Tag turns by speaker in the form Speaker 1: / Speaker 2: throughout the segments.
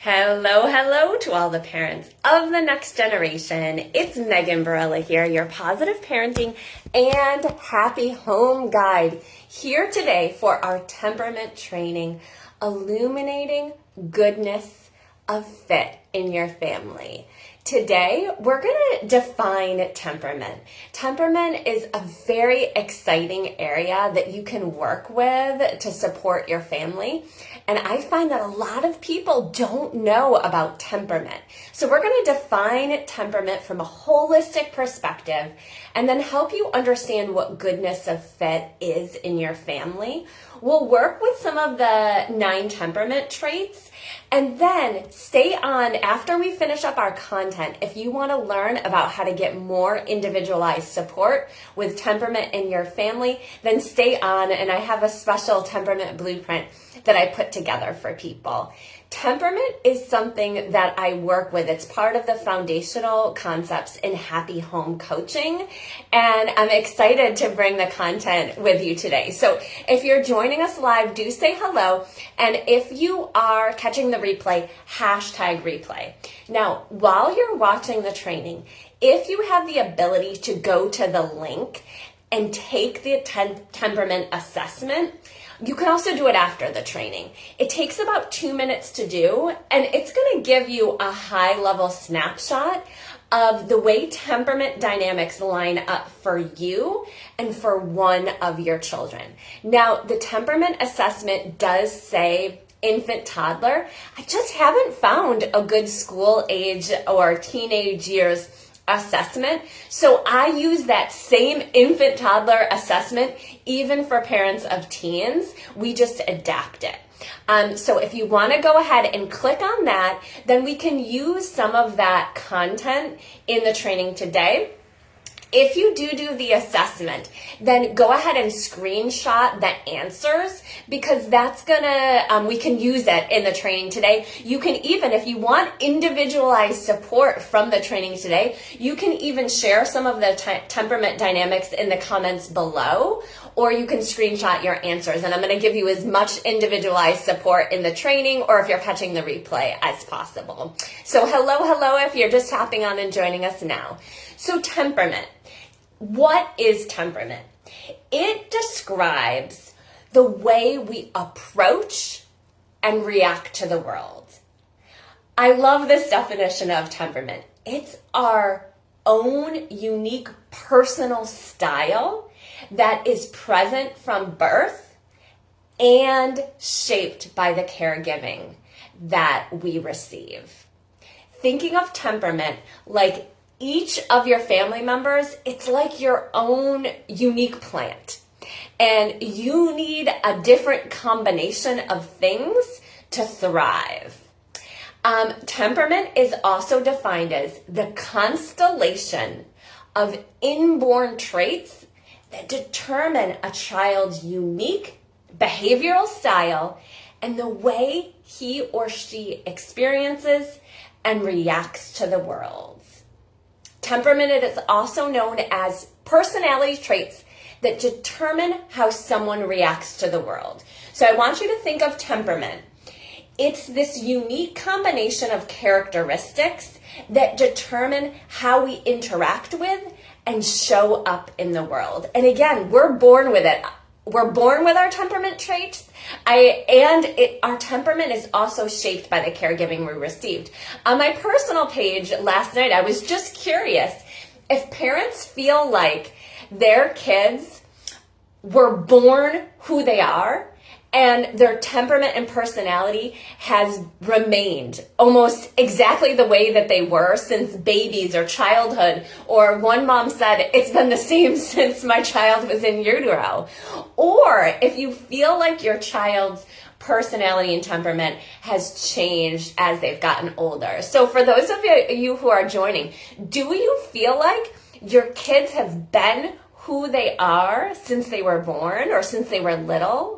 Speaker 1: Hello, hello to all the parents of the next generation. It's Megan Barella here, your positive parenting and happy home guide, here today for our temperament training, illuminating goodness of fit in your family. Today, we're going to define temperament. Temperament is a very exciting area that you can work with to support your family. And I find that a lot of people don't know about temperament. So we're going to define temperament from a holistic perspective and then help you understand what goodness of fit is in your family. We'll work with some of the 9 temperament traits and then stay on after we finish up our content. If you want to learn about how to get more individualized support with temperament in your family, then stay on, and I have a special temperament blueprint that I put together for people. Temperament is something that I work with. It's part of the foundational concepts in happy home coaching, and I'm excited to bring the content with you today. So if you're joining us live, do say hello, and if you are catching the replay, hashtag replay. Now, while you're watching the training, if you have the ability to go to the link and take the temperament assessment, you can also do it after the training. It takes about 2 minutes to do, and it's going to give you a high-level snapshot of the way temperament dynamics line up for you and for one of your children. Now, the temperament assessment does say infant toddler. I just haven't found a good school age or teenage years assessment. So I use that same infant toddler assessment even for parents of teens. We just adapt it. So if you want to go ahead and click on that, then we can use some of that content in the training today. If you do the assessment, then go ahead and screenshot the answers, because that's gonna, we can use it in the training today. You can even, if you want individualized support from the training today, you can even share some of the temperament dynamics in the comments below, or you can screenshot your answers. And I'm gonna give you as much individualized support in the training, or if you're catching the replay, as possible. So hello if you're just tapping on and joining us now. So temperament. What is temperament? It describes the way we approach and react to the world. I love this definition of temperament. It's our own unique personal style that is present from birth and shaped by the caregiving that we receive. Thinking of temperament like each of your family members, it's like your own unique plant. And you need a different combination of things to thrive. Temperament is also defined as the constellation of inborn traits that determine a child's unique behavioral style and the way he or she experiences and reacts to the world. Temperament is also known as personality traits that determine how someone reacts to the world. So I want you to think of temperament. It's this unique combination of characteristics that determine how we interact with and show up in the world. And again, we're born with it. We're born with our temperament traits, our temperament is also shaped by the caregiving we received. On my personal page last night, I was just curious if parents feel like their kids were born who they are and their temperament and personality has remained almost exactly the way that they were since babies or childhood. Or one mom said, it's been the same since my child was in utero. Or if you feel like your child's personality and temperament has changed as they've gotten older. So for those of you who are joining, do you feel like your kids have been who they are since they were born or since they were little?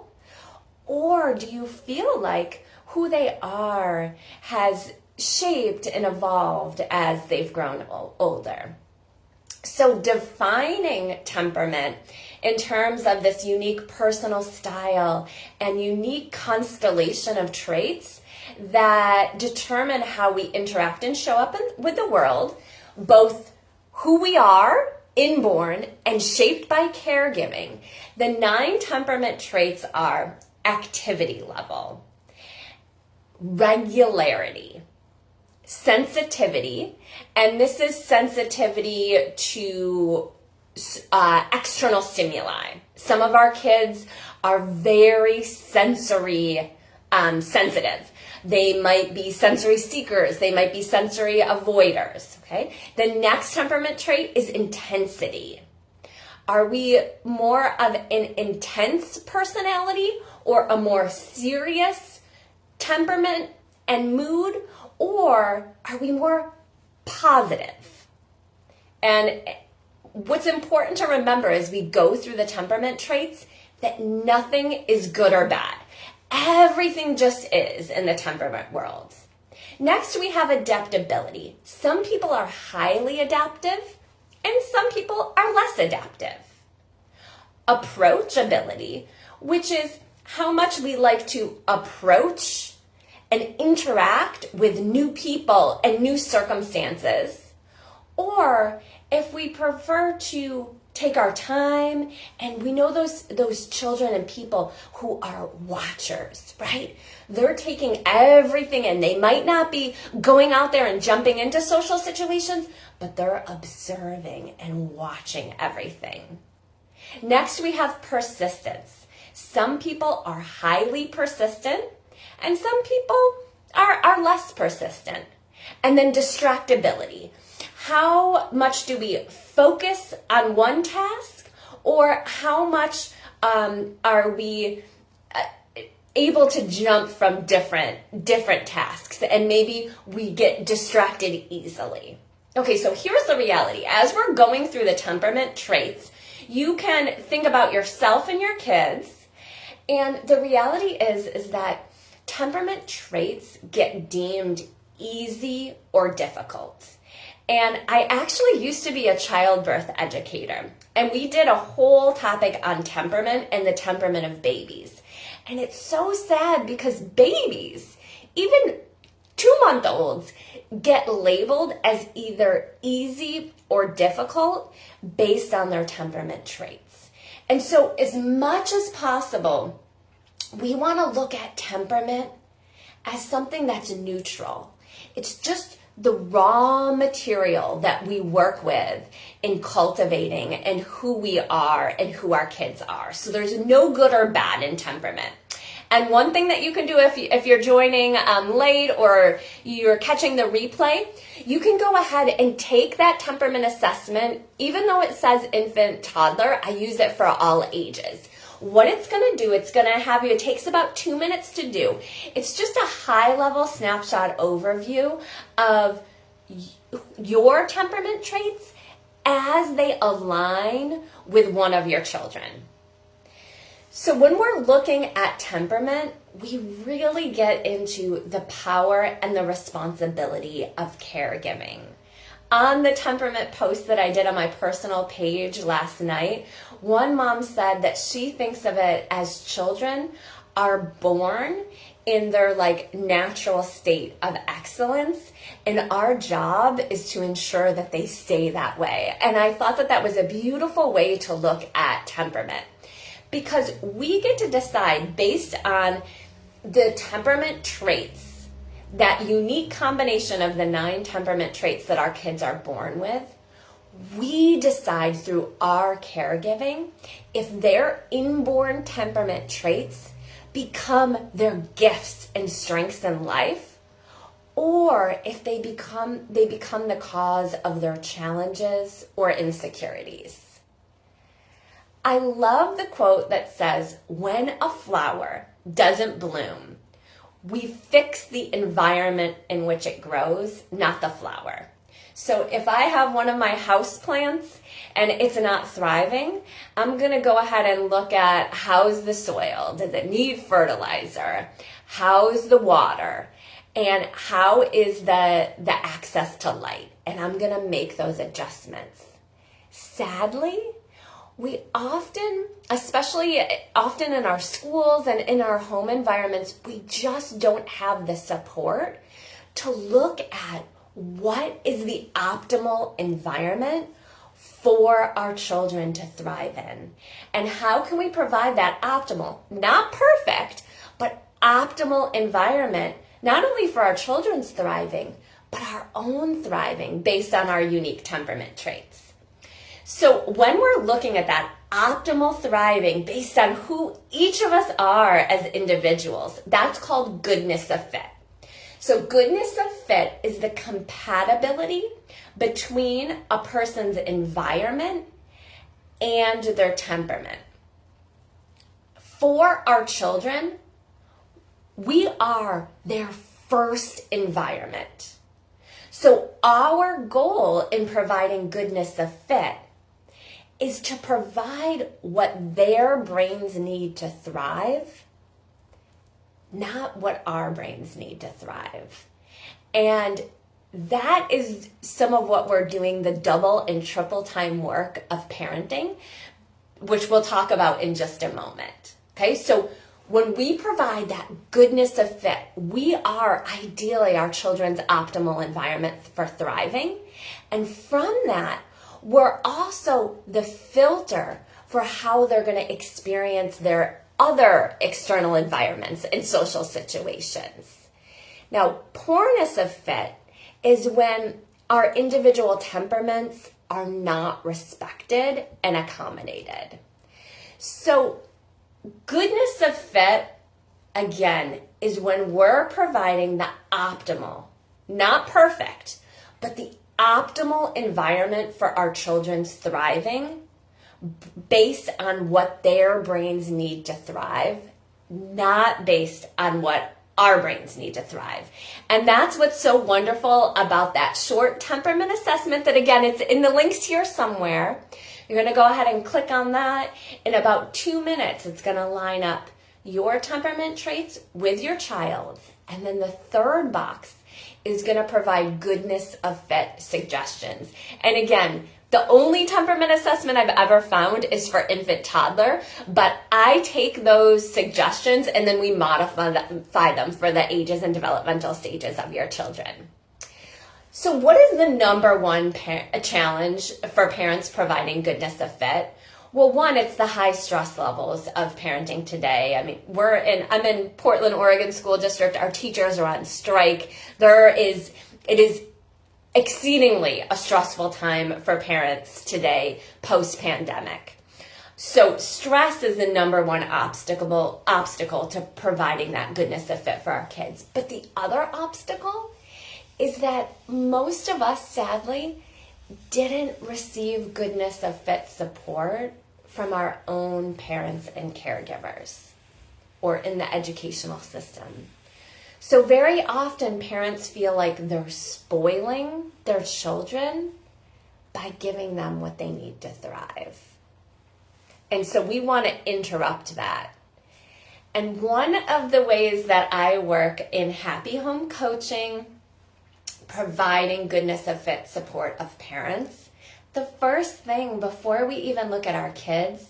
Speaker 1: Or do you feel like who they are has shaped and evolved as they've grown older? So defining temperament in terms of this unique personal style and unique constellation of traits that determine how we interact and show up with the world, both who we are, inborn, and shaped by caregiving. The 9 temperament traits are activity level, regularity, sensitivity, and this is sensitivity to external stimuli. Some of our kids are very sensory sensitive. They might be sensory seekers. They might be sensory avoiders, okay? The next temperament trait is intensity. Are we more of an intense personality or a more serious temperament and mood, or are we more positive? And what's important to remember as we go through the temperament traits, that nothing is good or bad. Everything just is in the temperament world. Next, we have adaptability. Some people are highly adaptive and some people are less adaptive. Approachability, which is how much we like to approach and interact with new people and new circumstances, or if we prefer to take our time, and we know those children and people who are watchers, right? They're taking everything in. They might not be going out there and jumping into social situations, but they're observing and watching everything. Next, we have persistence. Some people are highly persistent, and some people are less persistent. And then distractibility. How much do we focus on one task, or how much are we able to jump from different tasks, and maybe we get distracted easily? Okay, so here's the reality. As we're going through the temperament traits, you can think about yourself and your kids, and the reality is that temperament traits get deemed easy or difficult. And I actually used to be a childbirth educator, and we did a whole topic on temperament and the temperament of babies. And it's so sad because babies, even 2-month-olds, get labeled as either easy or difficult based on their temperament traits. And so as much as possible, we want to look at temperament as something that's neutral. It's just the raw material that we work with in cultivating and who we are and who our kids are. So there's no good or bad in temperament. And one thing that you can do if you're joining late or you're catching the replay, you can go ahead and take that temperament assessment. Even though it says infant, toddler, I use it for all ages. What it's going to do, it's going to have you, it takes about 2 minutes to do. It's just a high-level snapshot overview of your temperament traits as they align with one of your children. So when we're looking at temperament, we really get into the power and the responsibility of caregiving. On the temperament post that I did on my personal page last night, one mom said that she thinks of it as children are born in their natural state of excellence, and our job is to ensure that they stay that way. And I thought that was a beautiful way to look at temperament, because we get to decide based on the temperament traits, that unique combination of the 9 temperament traits that our kids are born with. We decide through our caregiving if their inborn temperament traits become their gifts and strengths in life, or if they become the cause of their challenges or insecurities. I love the quote that says, "When a flower doesn't bloom, we fix the environment in which it grows, not the flower." So if I have one of my house plants and it's not thriving, I'm going to go ahead and look at how's the soil? Does it need fertilizer? How's the water? And how is the access to light? And I'm going to make those adjustments. Sadly, we often, especially often in our schools and in our home environments, we just don't have the support to look at what is the optimal environment for our children to thrive in. And how can we provide that optimal, not perfect, but optimal environment, not only for our children's thriving, but our own thriving based on our unique temperament traits. So when we're looking at that optimal thriving based on who each of us are as individuals, that's called goodness of fit. So goodness of fit is the compatibility between a person's environment and their temperament. For our children, we are their first environment. So our goal in providing goodness of fit is to provide what their brains need to thrive, not what our brains need to thrive. And that is some of what we're doing, the double and triple time work of parenting, which we'll talk about in just a moment. Okay, so when we provide that goodness of fit, we are ideally our children's optimal environment for thriving. And from that, we're also the filter for how they're going to experience their other external environments and social situations. Now, poorness of fit is when our individual temperaments are not respected and accommodated. So goodness of fit, again, is when we're providing the optimal, not perfect, but the optimal environment for our children's thriving based on what their brains need to thrive, not based on what our brains need to thrive. And that's what's so wonderful about that short temperament assessment that, again, it's in the links here somewhere. You're going to go ahead and click on that. In about 2 minutes, it's going to line up your temperament traits with your child's. And then the third box is going to provide goodness of fit suggestions. And again, the only temperament assessment I've ever found is for infant toddler, but I take those suggestions and then we modify them for the ages and developmental stages of your children. So what is the number one challenge for parents providing goodness of fit? Well, one, it's the high stress levels of parenting today. I mean, I'm in Portland, Oregon School District. Our teachers are on strike. It is exceedingly a stressful time for parents today, post-pandemic. So stress is the number one obstacle to providing that goodness of fit for our kids. But the other obstacle is that most of us, sadly, didn't receive goodness of fit support from our own parents and caregivers or in the educational system. So very often parents feel like they're spoiling their children by giving them what they need to thrive. And so we want to interrupt that. And one of the ways that I work in happy home coaching, providing goodness of fit support of parents, the first thing before we even look at our kids,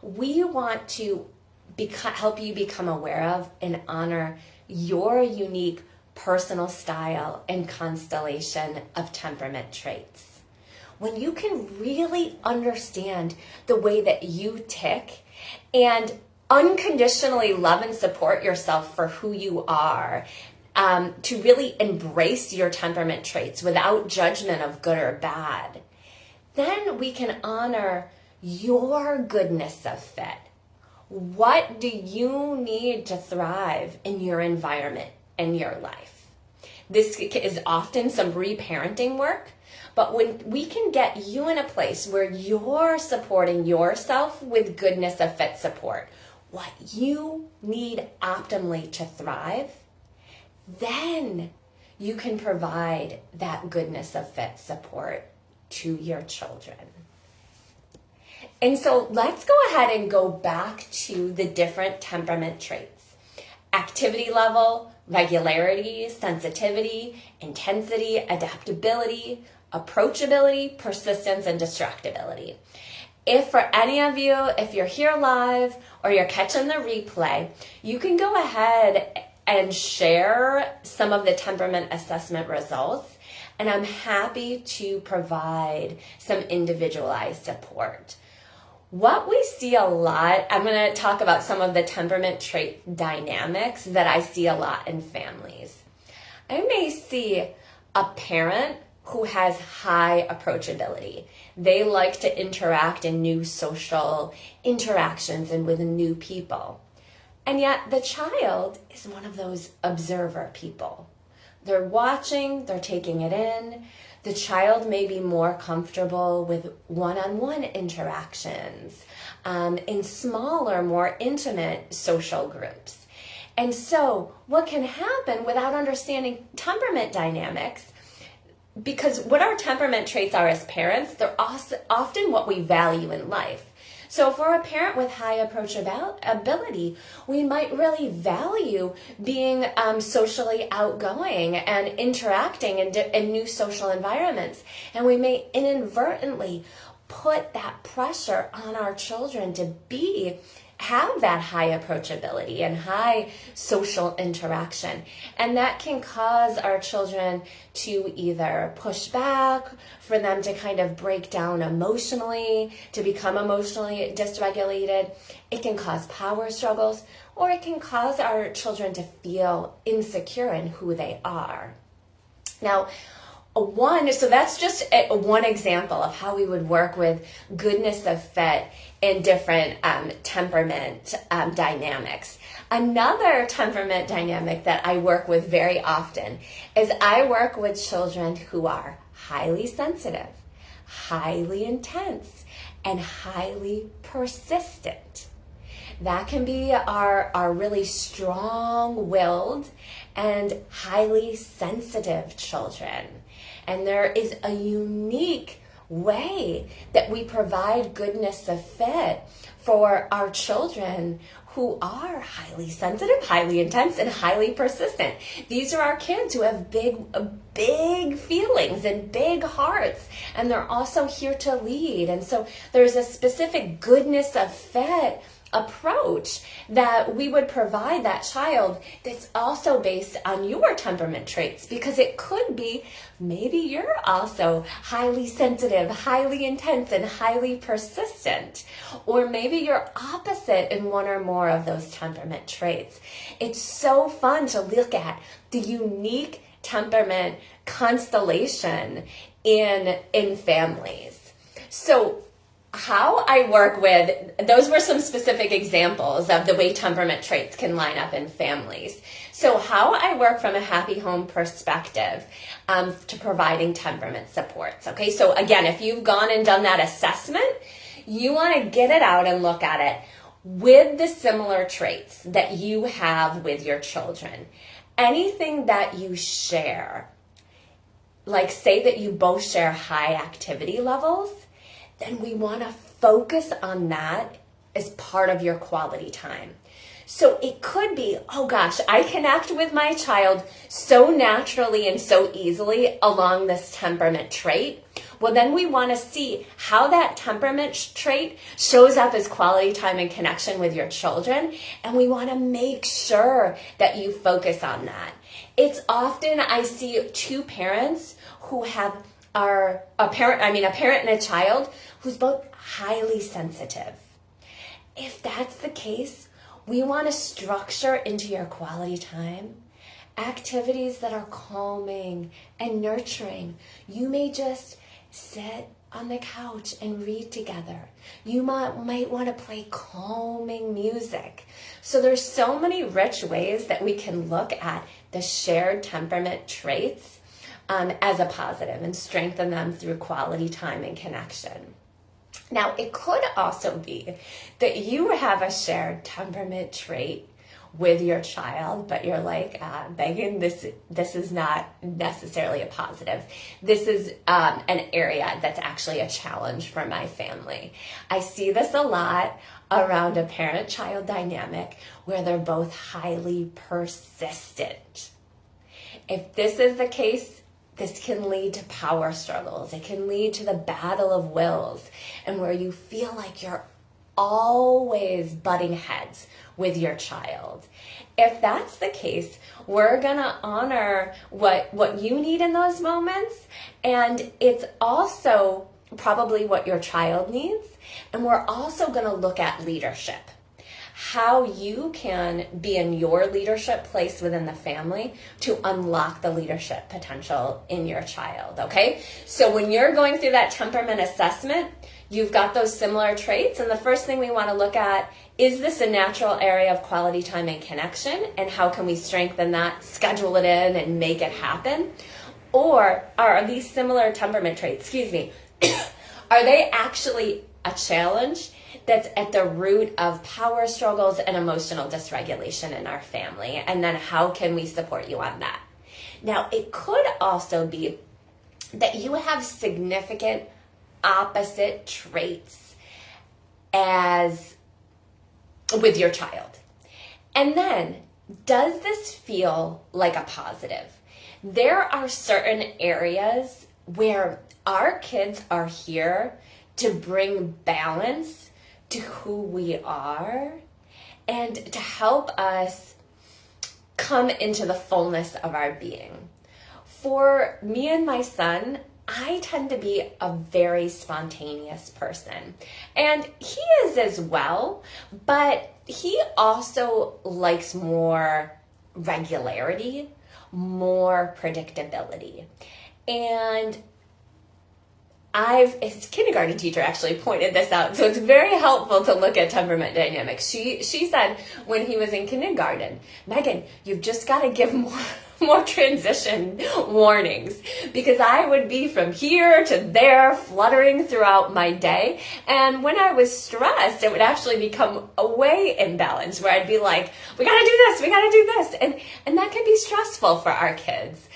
Speaker 1: we want to help you become aware of and honor your unique personal style and constellation of temperament traits. When you can really understand the way that you tick and unconditionally love and support yourself for who you are, to really embrace your temperament traits without judgment of good or bad, then we can honor your goodness of fit. What do you need to thrive in your environment and your life? This is often some reparenting work, but when we can get you in a place where you're supporting yourself with goodness of fit support, what you need optimally to thrive, then you can provide that goodness of fit support to your children. And so let's go ahead and go back to the different temperament traits. Activity level, regularity, sensitivity, intensity, adaptability, approachability, persistence, and distractibility. If for any of you, if you're here live or you're catching the replay, you can go ahead and share some of the temperament assessment results, and I'm happy to provide some individualized support. What we see a lot, I'm going to talk about some of the temperament trait dynamics that I see a lot in families. I may see a parent who has high approachability. They like to interact in new social interactions and with new people. And yet the child is one of those observer people. They're watching, they're taking it in. The child may be more comfortable with one-on-one interactions in smaller, more intimate social groups. And so what can happen without understanding temperament dynamics, because what our temperament traits are as parents, they're often what we value in life. So for a parent with high approachability, we might really value being socially outgoing and interacting in new social environments. And we may inadvertently put that pressure on our children to have that high approachability and high social interaction. And that can cause our children to either push back, for them to kind of break down emotionally, to become emotionally dysregulated. It can cause power struggles, or it can cause our children to feel insecure in who they are. Now, so that's just one example of how we would work with goodness of fit in different temperament dynamics. Another temperament dynamic that I work with very often is I work with children who are highly sensitive, highly intense, and highly persistent. That can be our really strong-willed and highly sensitive children. And there is a unique way that we provide goodness of fit for our children who are highly sensitive, highly intense, and highly persistent. These are our kids who have big feelings and big hearts, and they're also here to lead. And so there's a specific goodness of fit approach that we would provide that child that's also based on your temperament traits, because it could be maybe you're also highly sensitive, highly intense, and highly persistent, or maybe you're opposite in one or more of those temperament traits. It's so fun to look at the unique temperament constellation in families. So how I work with, those were some specific examples of the way temperament traits can line up in families. So how I work from a happy home perspective to providing temperament supports. Okay, so again, if you've gone and done that assessment, you want to get it out and look at it with the similar traits that you have with your children. Anything that you share, like say that you both share high activity levels, then we want to focus on that as part of your quality time. So it could be, oh gosh, I connect with my child so naturally and so easily along this temperament trait. Well, then we want to see how that temperament trait shows up as quality time and connection with your children. And we want to make sure that you focus on that. It's often I see two parents who have a parent and a child who's both highly sensitive. If that's the case, we want to structure into your quality time activities that are calming and nurturing. You may just sit on the couch and read together. You might want to play calming music. So there's so many rich ways that we can look at the shared temperament traits as a positive and strengthen them through quality time and connection. Now, it could also be that you have a shared temperament trait with your child, but you're like, Megan, this is not necessarily a positive. This is an area that's actually a challenge for my family. I see this a lot around a parent-child dynamic where they're both highly persistent. If this is the case, this can lead to power struggles. It can lead to the battle of wills, and where you feel like you're always butting heads with your child. If that's the case, we're gonna honor what you need in those moments, and it's also probably what your child needs. And we're also gonna look at leadership, how you can be in your leadership place within the family to unlock the leadership potential in your child, okay? So when you're going through that temperament assessment, you've got those similar traits, and the first thing we want to look at, is this a natural area of quality time and connection, and how can we strengthen that, schedule it in, and make it happen? Or are these similar temperament traits, are they actually a challenge that's at the root of power struggles and emotional dysregulation in our family? And then how can we support you on that? Now, it could also be that you have significant opposite traits as with your child. And then, does this feel like a positive? There are certain areas where our kids are here to bring balance to who we are and to help us come into the fullness of our being. For me and my son, I tend to be a very spontaneous person, and he is as well, but he also likes more regularity, more predictability. And his kindergarten teacher actually pointed this out, so it's very helpful to look at temperament dynamics. She said when he was in kindergarten, Megan, you've just got to give more transition warnings, because I would be from here to there fluttering throughout my day, and when I was stressed, it would actually become a way imbalance where I'd be like, we gotta do this, and that can be stressful for our kids.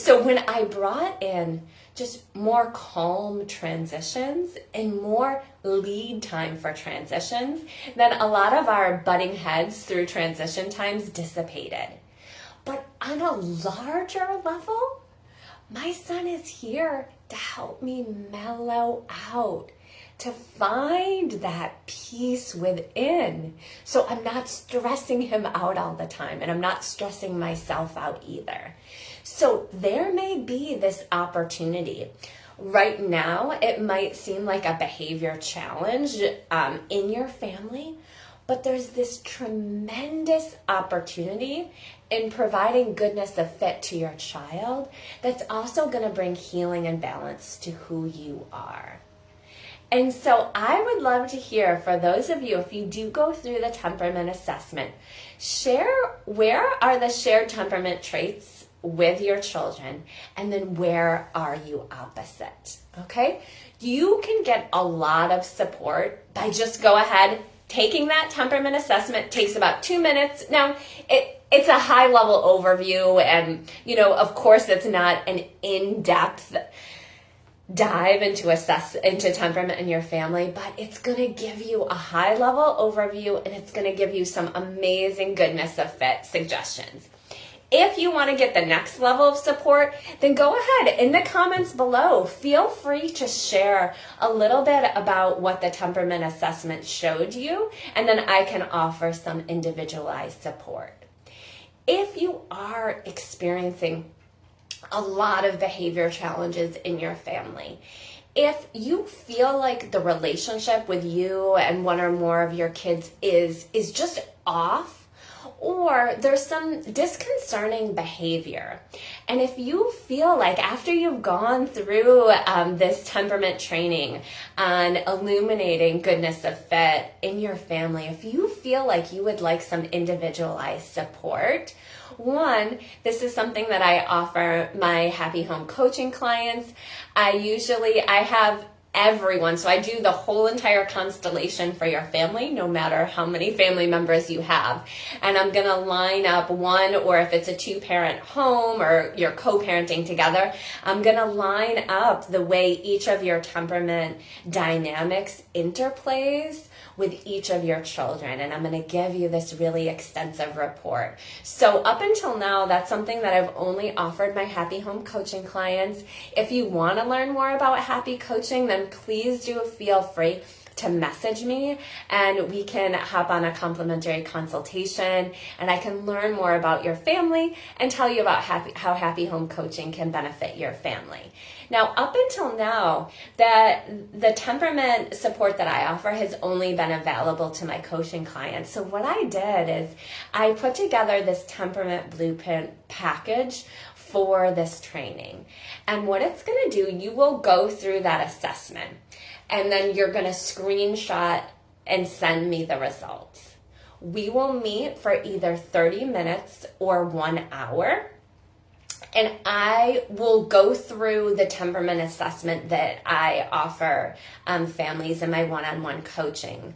Speaker 1: So when I brought in just more calm transitions and more lead time for transitions, then a lot of our butting heads through transition times dissipated. But on a larger level, my son is here to help me mellow out, to find that peace within. So I'm not stressing him out all the time, and I'm not stressing myself out either. So there may be this opportunity. Right now, it might seem like a behavior challenge in your family, but there's this tremendous opportunity in providing goodness of fit to your child that's also going to bring healing and balance to who you are. And so I would love to hear, for those of you, if you do go through the temperament assessment, share where are the shared temperament traits with your children, and then where are you opposite, okay? You can get a lot of support by just go ahead, taking that temperament assessment. Takes about 2 minutes. Now, it's a high-level overview, and, of course, it's not an in-depth dive into temperament in your family, but it's going to give you a high-level overview, and it's going to give you some amazing goodness of fit suggestions. If you want to get the next level of support, then go ahead in the comments below. Feel free to share a little bit about what the temperament assessment showed you, and then I can offer some individualized support. If you are experiencing a lot of behavior challenges in your family, if you feel like the relationship with you and one or more of your kids is just off, or there's some disconcerting behavior, and if you feel like after you've gone through this temperament training on illuminating goodness of fit in your family, if you feel like you would like some individualized support, one, this is something that I offer my Happy Home coaching clients. I have everyone. So I do the whole entire constellation for your family, no matter how many family members you have. And I'm going to line up one, or if it's a 2-parent home or you're co-parenting together, I'm going to line up the way each of your temperament dynamics interplays with each of your children. And I'm going to give you this really extensive report. So up until now, that's something that I've only offered my Happy Home Coaching clients. If you want to learn more about Happy Coaching, then please do feel free to message me and we can hop on a complimentary consultation and I can learn more about your family and tell you about how Happy Home Coaching can benefit your family. Now, up until now, the temperament support that I offer has only been available to my coaching clients. So what I did is I put together this Temperament Blueprint package for this training. And what it's going to do, you will go through that assessment and then you're going to screenshot and send me the results. We will meet for either 30 minutes or 1 hour. And I will go through the temperament assessment that I offer families in my one-on-one coaching.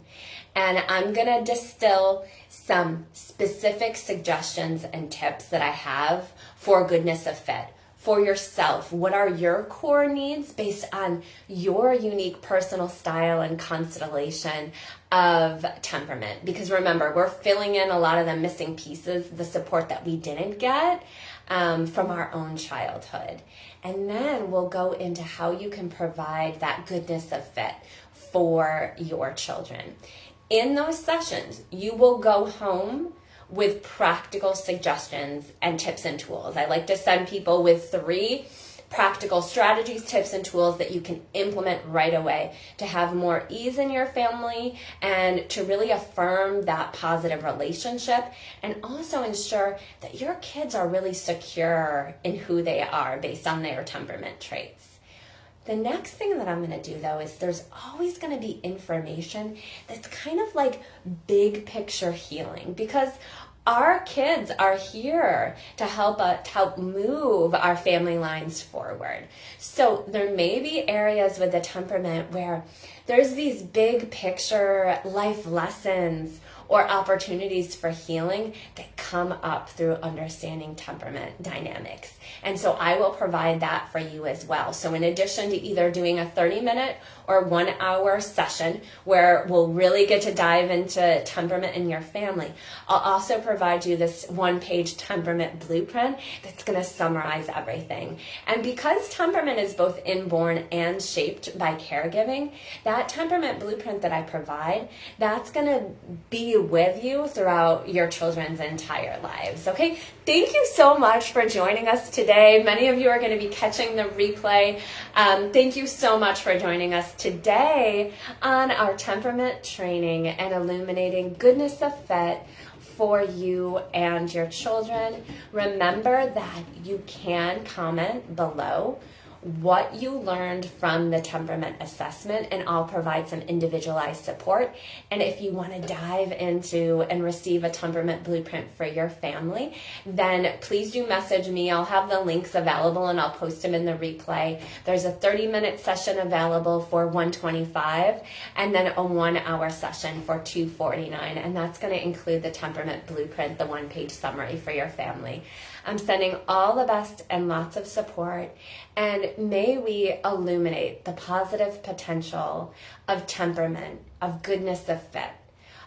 Speaker 1: And I'm going to distill some specific suggestions and tips that I have for goodness of fit. For yourself, what are your core needs based on your unique personal style and constellation of temperament? Because remember, we're filling in a lot of the missing pieces, the support that we didn't get from our own childhood. And then we'll go into how you can provide that goodness of fit for your children. In those sessions, you will go home with practical suggestions and tips and tools. I like to send people with 3 practical strategies, tips, and tools that you can implement right away to have more ease in your family and to really affirm that positive relationship and also ensure that your kids are really secure in who they are based on their temperament traits. The next thing that I'm going to do, though, is there's always going to be information that's kind of like big picture healing because our kids are here to help move our family lines forward. So there may be areas with the temperament where there's these big picture life lessons or opportunities for healing that come up through understanding temperament dynamics. And so I will provide that for you as well. So in addition to either doing a 30-minute or 1 hour session where we'll really get to dive into temperament in your family, I'll also provide you this 1-page temperament blueprint that's going to summarize everything. And because temperament is both inborn and shaped by caregiving, that temperament blueprint that I provide, that's going to be with you throughout your children's entire lives. Okay, thank you so much for joining us today. Many of you are going to be catching the replay. Thank you so much for joining us today on our temperament training and illuminating goodness of fit for you and your children. Remember that you can comment below what you learned from the temperament assessment, and I'll provide some individualized support. And if you want to dive into and receive a temperament blueprint for your family, then please do message me. I'll have the links available and I'll post them in the replay. There's a 30-minute session available for $125 and then a 1 hour session for $249. And that's going to include the temperament blueprint, the 1-page summary for your family. I'm sending all the best and lots of support, and may we illuminate the positive potential of temperament, of goodness of fit,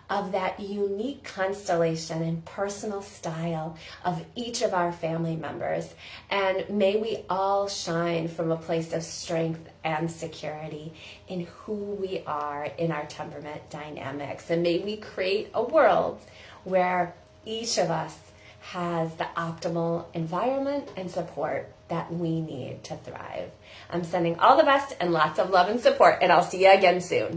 Speaker 1: of that unique constellation and personal style of each of our family members. And may we all shine from a place of strength and security in who we are in our temperament dynamics. And may we create a world where each of us has the optimal environment and support that we need to thrive. I'm sending all the best and lots of love and support, and I'll see you again soon.